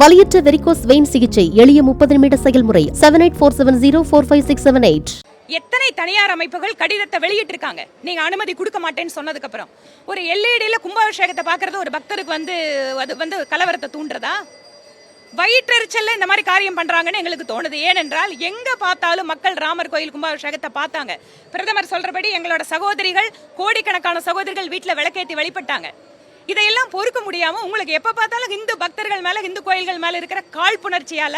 வலியற்ற varicose vein சிகிச்சை எளிய 30 நிமிட செயல்முறை 7847045678. எத்தனை தனியார் அமைப்புகள் கடிதத்தை வெளியிட்டிருக்காங்க நீங்க அனுமதி கொடுக்க மாட்டேன்னு சொன்னதுக்கு அப்புறம் ஒரு எல்இடியில கும்பாபிஷேகத்தை பாக்குறது ஒரு பக்தருக்கு அது கலவரத்தை தூண்டுறதா? வயிற்றெரிச்சல்ல இந்த மாதிரி காரியம் பண்றாங்கன்னு எங்களுக்கு தோணுது. ஏனென்றால் எங்க பார்த்தாலும் மக்கள் ராமர் கோயில் கும்பாபிஷேகத்தை பார்த்தாங்க. பிரதமர் சொல்றபடி எங்களோட சகோதரிகள், கோடிக்கணக்கான சகோதரிகள் வீட்டுல விளக்கேற்றி வழிபட்டாங்க. இதையெல்லாம் பொறுக்க முடியாம உங்களுக்கு எப்ப பார்த்தாலும் இந்து பக்தர்கள் மேல, இந்து கோயில்கள் மேல இருக்கிற காழ்ப்புணர்ச்சியால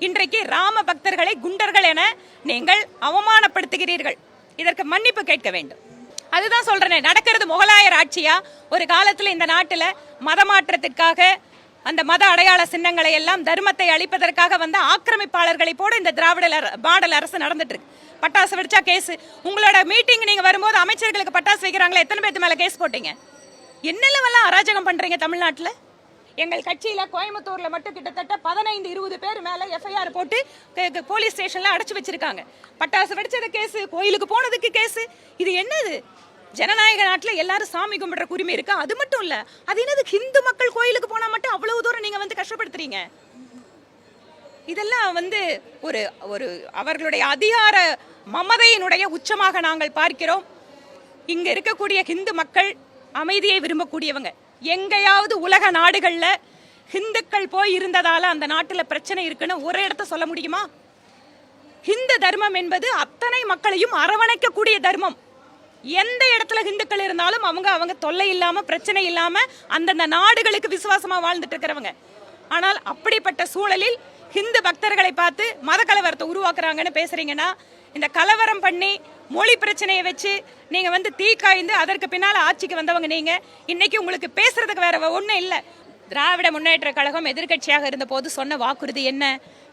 இன்றைக்கு ராம பக்தர்களை குண்டர்கள் என நீங்கள் அவமானப்படுத்துகிறீர்கள். இதற்கு மன்னிப்பு கேட்க வேண்டும். அதுதான் சொல்றேன், நடக்கிறது முகலாயர் ஆட்சியா? ஒரு காலத்துல இந்த நாட்டுல மத மாற்றத்திற்காக அந்த மத அடையாள சின்னங்களை எல்லாம் தர்மத்தை அளிப்பதற்காக வந்த ஆக்கிரமிப்பாளர்களை போட இந்த திராவிட மாடல் அரசு நடந்துட்டு இருக்கு. பட்டாசு வெடிச்சா கேஸ். உங்களோட மீட்டிங் நீங்க வரும்போது அமைச்சர்களுக்கு பட்டாசு வைக்கிறாங்களா? எத்தனை பேருக்கு மேல கேஸ் போட்டீங்க? என்னெல்லாம் அராஜகம் பண்றீங்க தமிழ்நாட்டில்? எங்கள் கட்சியில கோயம்புத்தூர்ல மட்டும் கிட்டத்தட்ட 15-20 பேர் மேல எஃப்ஐஆர் போட்டு போலீஸ் ஸ்டேஷன்ல அடைச்சு வச்சிருக்காங்க. பட்டாசு வெடிச்சது கேஸ், கோயிலுக்கு போனதுக்கு கேஸ். இது என்னது? ஜனநாயக நாட்டில் எல்லாரும் சாமி கும்பிடுற உரிமை இருக்கு. அது மட்டும் இல்ல, அது என்னது ஹிந்து மக்கள் கோயிலுக்கு போனா மட்டும் அவ்வளவு தூரம் நீங்க கஷ்டப்படுத்துறீங்க? இதெல்லாம் ஒரு ஒரு அவர்களுடைய அதிகார மமதையினுடைய உச்சமாக நாங்கள் பார்க்கிறோம். இங்க இருக்கக்கூடிய ஹிந்து மக்கள் அமைதியை விரும்பக்கூடியவங்க. எங்கேயாவது உலக நாடுகள்ல ஹிந்துக்கள் போய் இருந்ததால அந்த நாட்டுல பிரச்சனை இருக்குன்னு ஒரு இடத்த சொல்ல முடியுமா? ஹிந்து தர்மம் என்பது அத்தனை மக்களையும் அரவணைக்கக்கூடிய தர்மம். எந்த இடத்துல ஹிந்துக்கள் இருந்தாலும் அவங்க தொல்லை இல்லாம, பிரச்சனை இல்லாம அந்தந்த நாடுகளுக்கு விசுவாசமா வாழ்ந்துட்டு இருக்கிறவங்க. ஆனால் அப்படிப்பட்ட சூழலில் ஹிந்து பக்தர்களை பார்த்து மத கலவரத்தை உருவாக்குறாங்கன்னு பேசுறீங்கன்னா, இந்த கலவரம் பண்ணி மொழி பிரச்சனையை வச்சு நீங்க தீ காய்ந்து அதற்கு பின்னால ஆட்சிக்கு வந்தவங்க நீங்க. இன்னைக்கு உங்களுக்கு பேசுறதுக்கு வேற ஒண்ணும் இல்லை. திராவிட முன்னேற்ற கழகம் எதிர்கட்சியாக இருந்த போது சொன்ன வாக்குறுதி என்ன?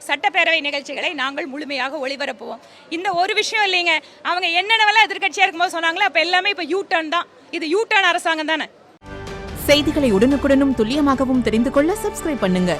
சட்டப்பேரவை நிகழ்ச்சிகளை நாங்கள் முழுமையாக ஒளிபரப்புவோம். இந்த ஒரு விஷயம் இல்லைங்க, அவங்க என்னென்னவெல்லாம் எதிர்கட்சியா இருக்கும்போது சொன்னாங்களோ அப்ப எல்லாமே இப்ப யூ டர்ன் தான். இது யூ டர்ன் அரசாங்கம் தானே. செய்திகளை உடனுக்குடனும் துல்லியமாகவும் தெரிந்து கொள்ள சப்ஸ்கிரைப் பண்ணுங்க.